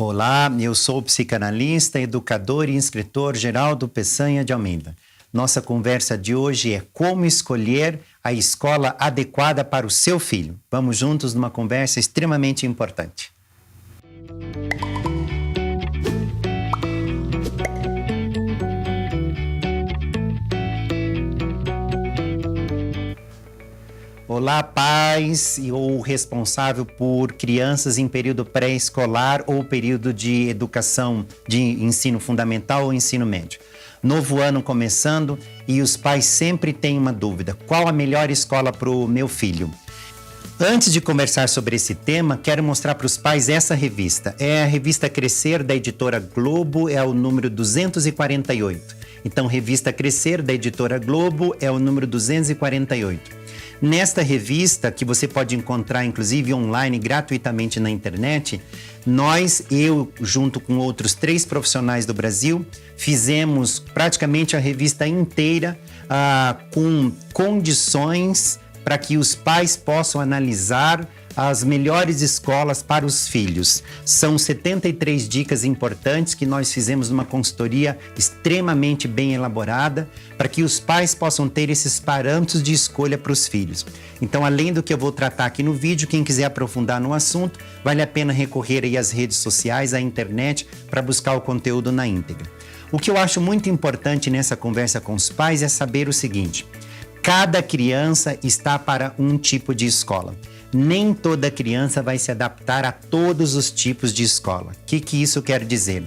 Olá, eu sou o psicanalista, educador e inscritor Geraldo Peçanha de Almeida. Nossa conversa de hoje é como escolher a escola adequada para o seu filho. Vamos juntos numa conversa extremamente importante. Olá, pais ou responsável por crianças em período pré-escolar ou período de educação de ensino fundamental ou ensino médio. Novo ano começando e os pais sempre têm uma dúvida: qual a melhor escola para o meu filho? Antes de conversar sobre esse tema, quero mostrar para os pais essa revista. É a revista Crescer, da editora Globo, é o número 248. Então, revista Crescer, da editora Globo, é o número 248. Nesta revista, que você pode encontrar inclusive online gratuitamente na internet, eu junto com outros 3 profissionais do Brasil, fizemos praticamente a revista inteira com condições para que os pais possam analisar as melhores escolas para os filhos. São 73 dicas importantes que nós fizemos numa consultoria extremamente bem elaborada para que os pais possam ter esses parâmetros de escolha para os filhos. Então, além do que eu vou tratar aqui no vídeo, quem quiser aprofundar no assunto, vale a pena recorrer aí às redes sociais, à internet, para buscar o conteúdo na íntegra. O que eu acho muito importante nessa conversa com os pais é saber o seguinte: cada criança está para um tipo de escola. Nem toda criança vai se adaptar a todos os tipos de escola. O que isso quer dizer?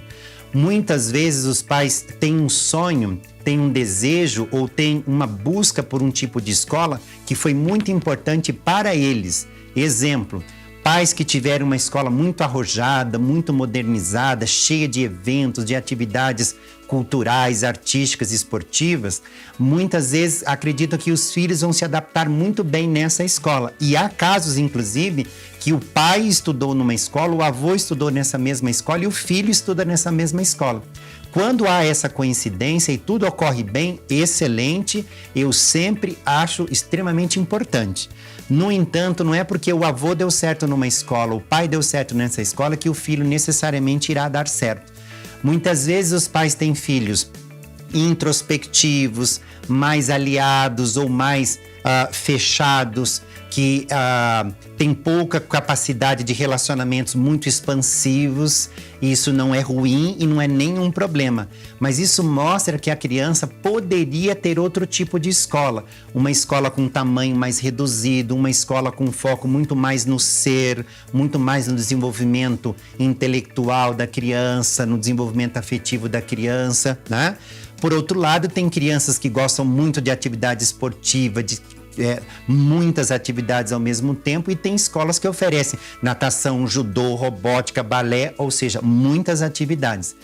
Muitas vezes os pais têm um sonho, têm um desejo ou têm uma busca por um tipo de escola que foi muito importante para eles. Exemplo: pais que tiveram uma escola muito arrojada, muito modernizada, cheia de eventos, de atividades culturais, artísticas e esportivas, muitas vezes acreditam que os filhos vão se adaptar muito bem nessa escola. E há casos, inclusive, que o pai estudou numa escola, o avô estudou nessa mesma escola e o filho estuda nessa mesma escola. Quando há essa coincidência e tudo ocorre bem, excelente, eu sempre acho extremamente importante. No entanto, não é porque o avô deu certo numa escola, o pai deu certo nessa escola, que o filho necessariamente irá dar certo. Muitas vezes os pais têm filhos introspectivos, mais aliados ou mais fechados, que têm pouca capacidade de relacionamentos muito expansivos. Isso não é ruim e não é nenhum problema, mas isso mostra que a criança poderia ter outro tipo de escola, uma escola com tamanho mais reduzido, uma escola com foco muito mais no ser, muito mais no desenvolvimento intelectual da criança, no desenvolvimento afetivo da criança, né? Por outro lado, tem crianças que gostam muito de atividade esportiva, de muitas atividades ao mesmo tempo, e tem escolas que oferecem natação, judô, robótica, balé, ou seja, muitas atividades.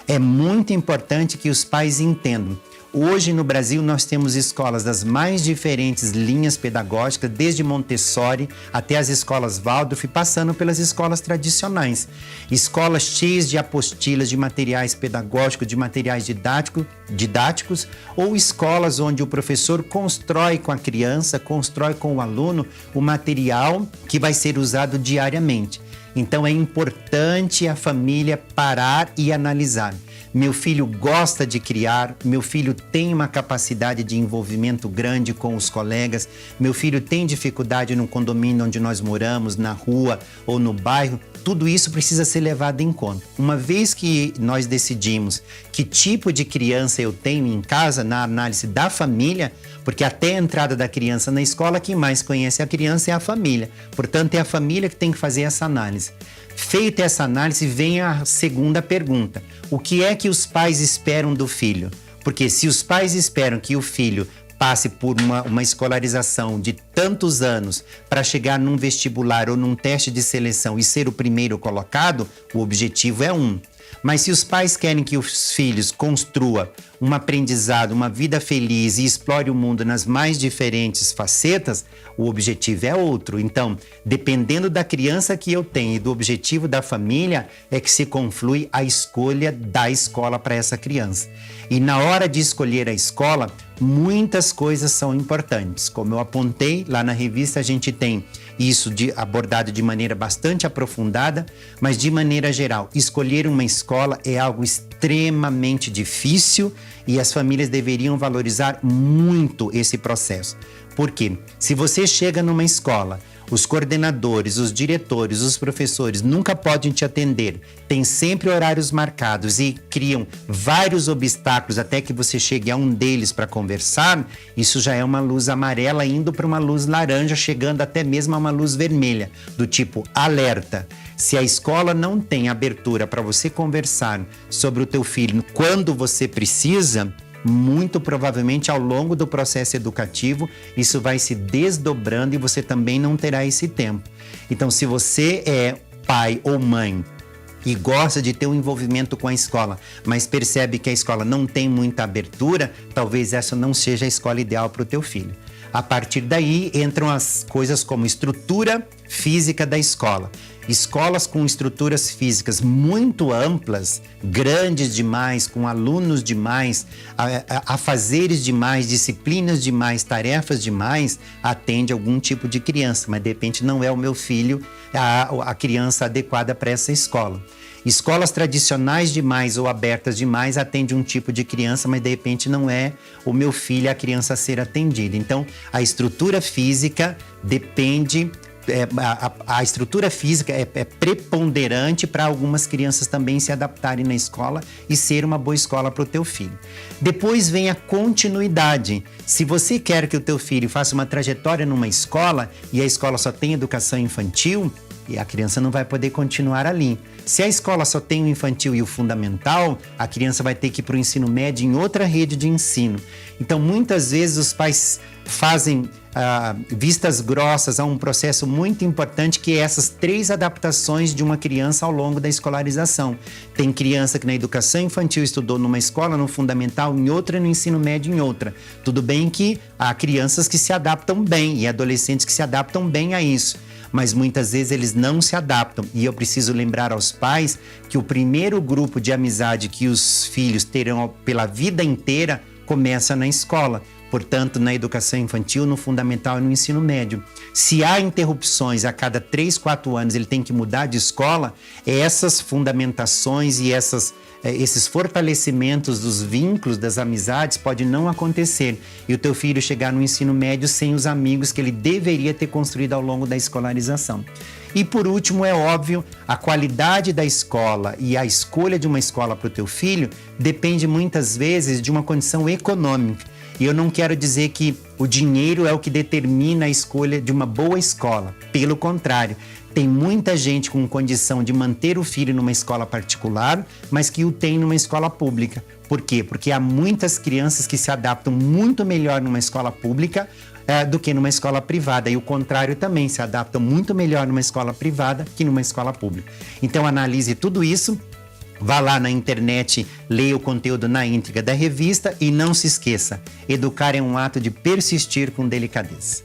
É muito importante que os pais entendam. Hoje no Brasil nós temos escolas das mais diferentes linhas pedagógicas, desde Montessori até as escolas Waldorf, passando pelas escolas tradicionais. Escolas cheias de apostilas, de materiais pedagógicos, de materiais didáticos, ou escolas onde o professor constrói com a criança, constrói com o aluno o material que vai ser usado diariamente. Então é importante a família parar e analisar. Meu filho gosta de criar, meu filho tem uma capacidade de envolvimento grande com os colegas, meu filho tem dificuldade no condomínio onde nós moramos, na rua ou no bairro. Tudo isso precisa ser levado em conta. Uma vez que nós decidimos que tipo de criança eu tenho em casa, na análise da família, porque até a entrada da criança na escola, quem mais conhece a criança é a família. Portanto, é a família que tem que fazer essa análise. Feita essa análise, vem a segunda pergunta: o que é que os pais esperam do filho? Porque se os pais esperam que o filho passe por uma escolarização de tantos anos para chegar num vestibular ou num teste de seleção e ser o primeiro colocado, o objetivo é um. Mas se os pais querem que os filhos construam um aprendizado, uma vida feliz e explore o mundo nas mais diferentes facetas, o objetivo é outro. Então, dependendo da criança que eu tenho e do objetivo da família, é que se conflui a escolha da escola para essa criança. E na hora de escolher a escola, muitas coisas são importantes. Como eu apontei, lá na revista a gente tem isso abordado de maneira bastante aprofundada, mas de maneira geral, escolher uma escola é algo extremamente difícil e as famílias deveriam valorizar muito esse processo. Por quê? Se você chega numa escola, os coordenadores, os diretores, os professores nunca podem te atender, tem sempre horários marcados e criam vários obstáculos até que você chegue a um deles para conversar, isso já é uma luz amarela indo para uma luz laranja, chegando até mesmo a uma luz vermelha, do tipo alerta. Se a escola não tem abertura para você conversar sobre o teu filho quando você precisa, muito provavelmente ao longo do processo educativo, isso vai se desdobrando e você também não terá esse tempo. Então, se você é pai ou mãe e gosta de ter um envolvimento com a escola, mas percebe que a escola não tem muita abertura, talvez essa não seja a escola ideal para o teu filho. A partir daí, entram as coisas como estrutura física da escola. Escolas com estruturas físicas muito amplas, grandes demais, com alunos demais, afazeres demais, disciplinas demais, tarefas demais, atende algum tipo de criança, mas de repente não é o meu filho a criança adequada para essa escola. Escolas tradicionais demais ou abertas demais atendem um tipo de criança, mas de repente não é o meu filho a criança a ser atendida. Então, a estrutura física depende... A estrutura física é preponderante para algumas crianças também se adaptarem na escola e ser uma boa escola para o teu filho. Depois vem a continuidade. Se você quer que o teu filho faça uma trajetória numa escola e a escola só tem educação infantil, e a criança não vai poder continuar ali. Se a escola só tem o infantil e o fundamental, a criança vai ter que ir para o ensino médio em outra rede de ensino. Então, muitas vezes os pais fazem vistas grossas a um processo muito importante que é essas 3 adaptações de uma criança ao longo da escolarização. Tem criança que na educação infantil estudou numa escola, no fundamental em outra, no ensino médio em outra. Tudo bem que há crianças que se adaptam bem e adolescentes que se adaptam bem a isso, mas muitas vezes eles não se adaptam. E eu preciso lembrar aos pais que o primeiro grupo de amizade que os filhos terão pela vida inteira começa na escola. Portanto, na educação infantil, no fundamental e no ensino médio. Se há interrupções a cada 3, 4 anos, ele tem que mudar de escola, essas fundamentações e esses fortalecimentos dos vínculos, das amizades, pode não acontecer. E o teu filho chegar no ensino médio sem os amigos que ele deveria ter construído ao longo da escolarização. E por último, é óbvio, a qualidade da escola e a escolha de uma escola para o teu filho depende muitas vezes de uma condição econômica. E eu não quero dizer que o dinheiro é o que determina a escolha de uma boa escola. Pelo contrário, tem muita gente com condição de manter o filho numa escola particular, mas que o tem numa escola pública. Por quê? Porque há muitas crianças que se adaptam muito melhor numa escola pública do que numa escola privada. E o contrário também, se adaptam muito melhor numa escola privada que numa escola pública. Então analise tudo isso. Vá lá na internet, leia o conteúdo na íntegra da revista e não se esqueça, educar é um ato de persistir com delicadeza.